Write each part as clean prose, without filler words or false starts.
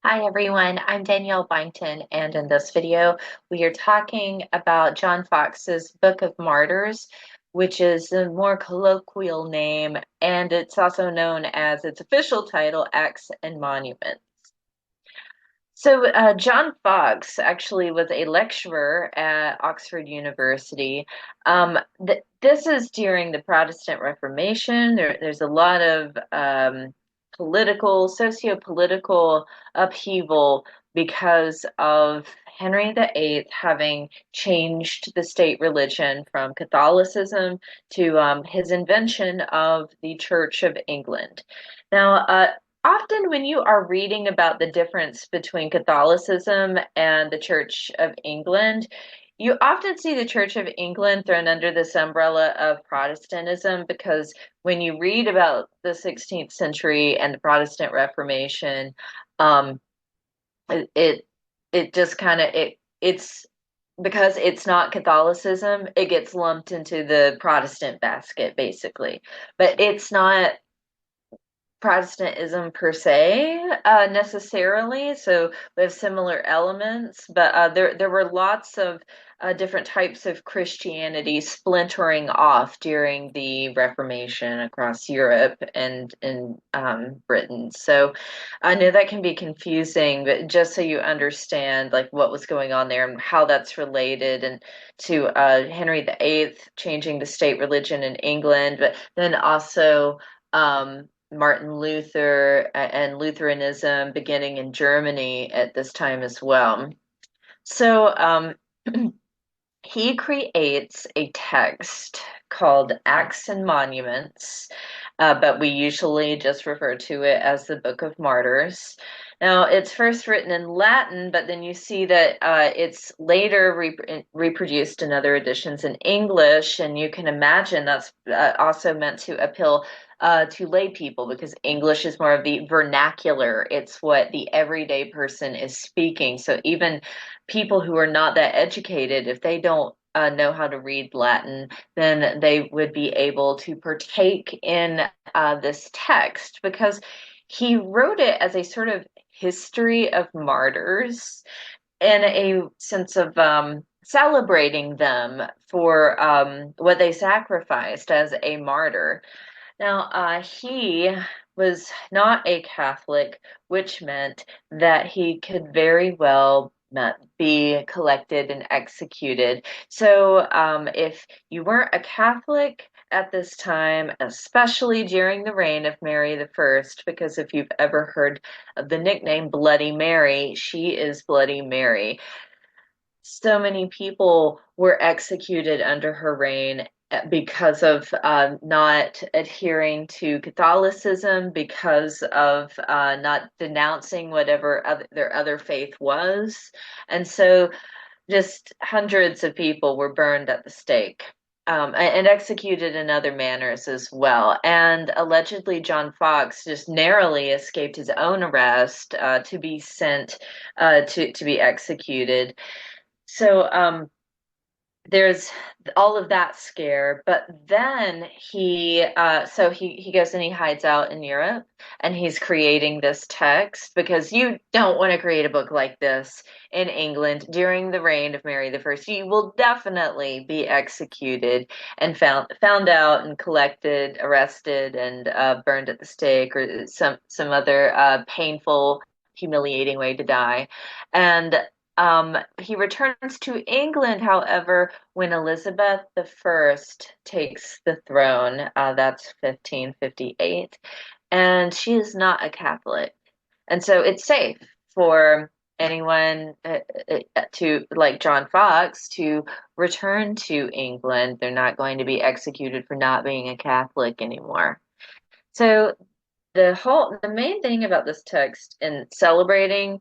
Hi everyone, I'm Danielle Byington, and in this video, we are talking about John Foxe's Book of Martyrs, which is a more colloquial name, and it's also known as its official title, Acts and Monuments. So, John Foxe actually was a lecturer at Oxford University. This is during the Protestant Reformation. There's a lot of socio-political upheaval because of Henry VIII having changed the state religion from Catholicism to his invention of the Church of England. Now, often when you are reading about the difference between Catholicism and the Church of England, you often see the Church of England thrown under this umbrella of Protestantism because when you read about the 16th century and the Protestant Reformation, um, it it, it just kind of it's because it's not Catholicism, it gets lumped into the Protestant basket basically. But it's not Protestantism per se, necessarily. So we have similar elements, but there were lots of different types of Christianity splintering off during the Reformation across Europe and in Britain. So I know that can be confusing, but just so you understand like what was going on there and how that's related and to Henry VIII changing the state religion in England, but then also Martin Luther and Lutheranism beginning in Germany at this time as well. So he creates a text called Acts and Monuments, but we usually just refer to it as the Book of Martyrs. Now, it's first written in Latin, but then you see that it's later reproduced in other editions in English, and you can imagine that's also meant to appeal to lay people because English is more of the vernacular. It's what the everyday person is speaking. So even people who are not that educated, if they don't know how to read Latin, then they would be able to partake in this text because he wrote it as a sort of history of martyrs in a sense of celebrating them for what they sacrificed as a martyr. Now, he was not a Catholic, which meant that he could very well be collected and executed. So, if you weren't a Catholic at this time, especially during the reign of Mary the First, because if you've ever heard of the nickname Bloody Mary, she is Bloody Mary. So many people were executed under her reign because of not adhering to Catholicism, because of not denouncing whatever their other faith was. And so just hundreds of people were burned at the stake. And executed in other manners as well. And allegedly, John Foxe just narrowly escaped his own arrest to be sent to be executed. So there's all of that scare, but then he goes and he hides out in Europe and he's creating this text because you don't want to create a book like this in England during the reign of Mary the First. You will definitely be executed and found out and collected, arrested, and burned at the stake or some other painful, humiliating way to die. And he returns to England, however, when Elizabeth the First takes the throne. That's 1558, and she is not a Catholic, and so it's safe for anyone to like John Foxe to return to England. They're not going to be executed for not being a Catholic anymore. So the main thing about this text in celebrating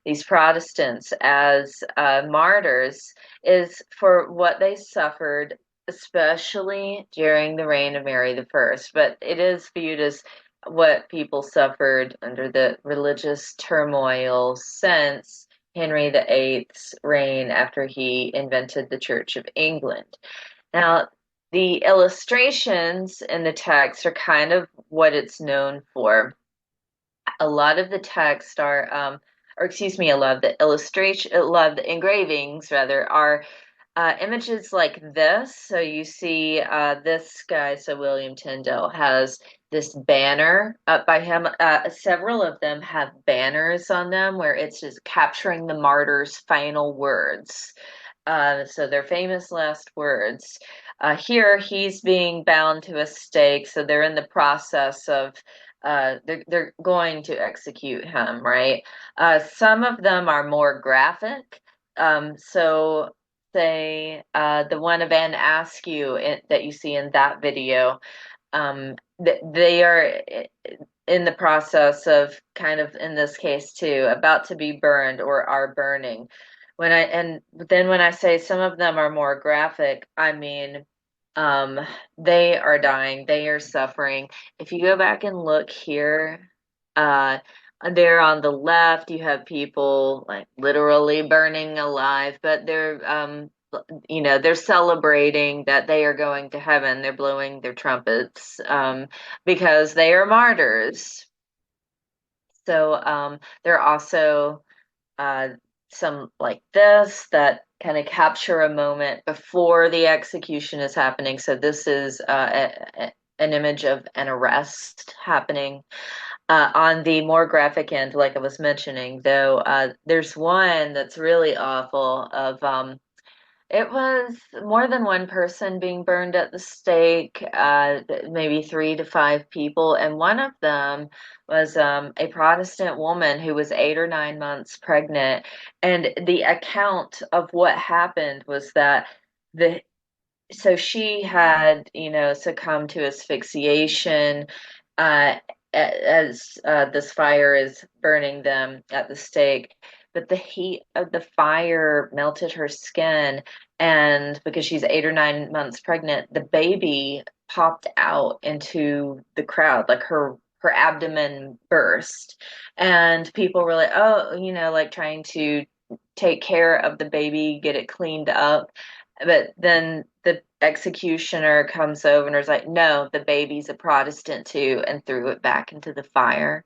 these Protestants as martyrs is for what they suffered, especially during the reign of Mary the First. But it is viewed as what people suffered under the religious turmoil since Henry VIII's reign after he invented the Church of England. Now, the illustrations in the text are kind of what it's known for. A lot of the text or excuse me, a lot of the illustration, a lot of the engravings rather are images like this. So you see this guy, so William Tyndale, has this banner up by him. Several of them have banners on them where it's just capturing the martyr's final words. So their famous last words. Here, he's being bound to a stake, so they're in the process of they're going to execute him, right? Some of them are more graphic. So say the one of Anne Askew that you see in that video, they are in the process of kind of in this case too about to be burned or are burning. And then when I say some of them are more graphic, I mean um, they are dying, they are suffering. If you go back and look here, uh, there on the left, you have people like literally burning alive, but they're celebrating that they are going to heaven. They're blowing their trumpets because they are martyrs. So there are also uh, some like this that kind of capture a moment before the execution is happening. So this is an image of an arrest happening. On the more graphic end, like I was mentioning, though, there's one that's really awful of it was more than one person being burned at the stake, maybe 3 to 5 people, and one of them was a Protestant woman who was 8 or 9 months pregnant. And the account of what happened was that the so she had, succumbed to asphyxiation uh, as this fire is burning them at the stake. But the heat of the fire melted her skin, and because she's 8 or 9 months pregnant, the baby popped out into the crowd, like her abdomen burst, and people were like, "Oh, like trying to take care of the baby, get it cleaned up." But then the executioner comes over and is like, no, the baby's a Protestant too, and threw it back into the fire.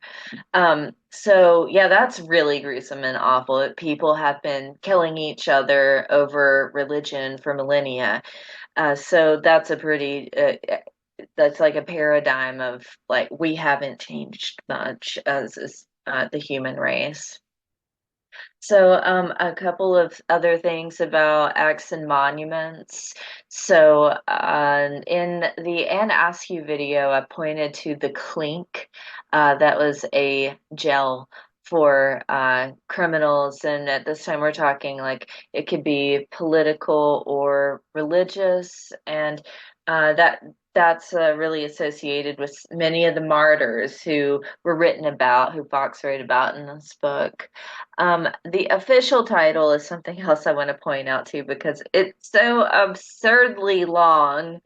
So yeah, that's really gruesome and awful. People have been killing each other over religion for millennia. So that's like a paradigm of like, we haven't changed much as the human race. So, a couple of other things about acts and monuments. So, in the Anne Askew video, I pointed to the clink. That was a jail for criminals, and at this time we're talking like it could be political or religious, and that's really associated with many of the martyrs who were written about, who Foxe wrote about in this book. The official title is something else I want to point out too because it's so absurdly long.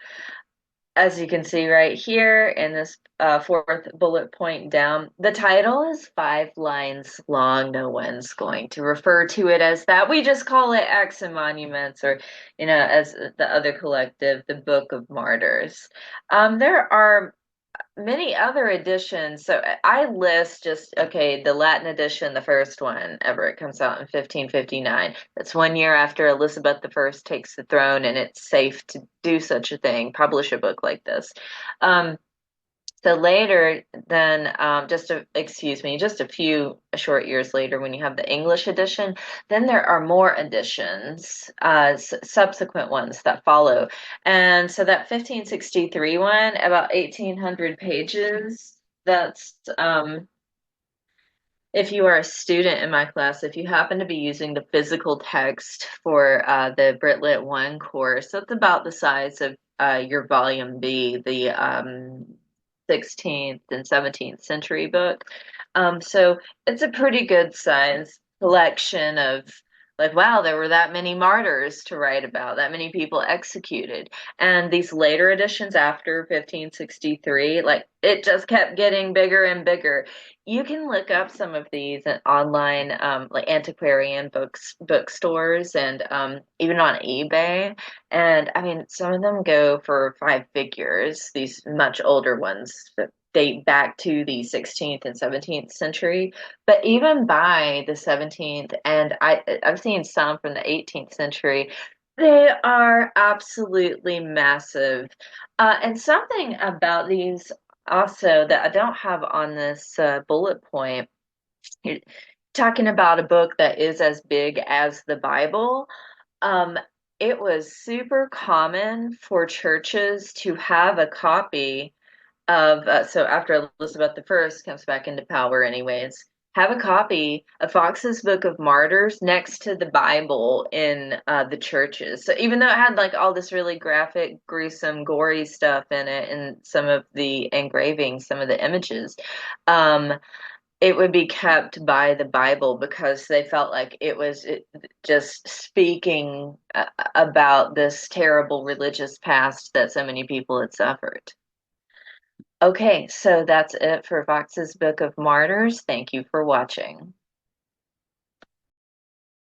As you can see right here in this fourth bullet point down, the title is 5 lines long. No one's going to refer to it as that. We just call it Acts and Monuments, or, as the other collective, the Book of Martyrs. There are many other editions. So I list just, okay, the Latin edition, the first one ever. It comes out in 1559. That's 1 year after Elizabeth I takes the throne, and it's safe to do such a thing, publish a book like this. So later, then, just a few short years later, when you have the English edition, then there are more editions, subsequent ones that follow. And so that 1563 one, about 1,800 pages, that's, if you are a student in my class, if you happen to be using the physical text for the Brit 1 course, that's about the size of your volume B, the 16th and 17th century book. So it's a pretty good size collection of like, wow, there were that many martyrs to write about, that many people executed. And these later editions after 1563, like it just kept getting bigger and bigger. You can look up some of these online, like antiquarian bookstores, and even on eBay. And I mean, some of them go for 5 figures, these much older ones, date back to the 16th and 17th century. But even by the 17th, and I've seen some from the 18th century, they are absolutely massive. And something about these also that I don't have on this bullet point, you're talking about a book that is as big as the Bible. Um, it was super common for churches to have a copy of so after Elizabeth the First comes back into power anyways, have a copy of Foxe's Book of Martyrs next to the Bible in the churches. So even though it had like all this really graphic, gruesome, gory stuff in it and some of the engravings, some of the images, um, it would be kept by the Bible because they felt like just speaking about this terrible religious past that so many people had suffered. Okay, so that's it for Fox's Book of Martyrs. Thank you for watching.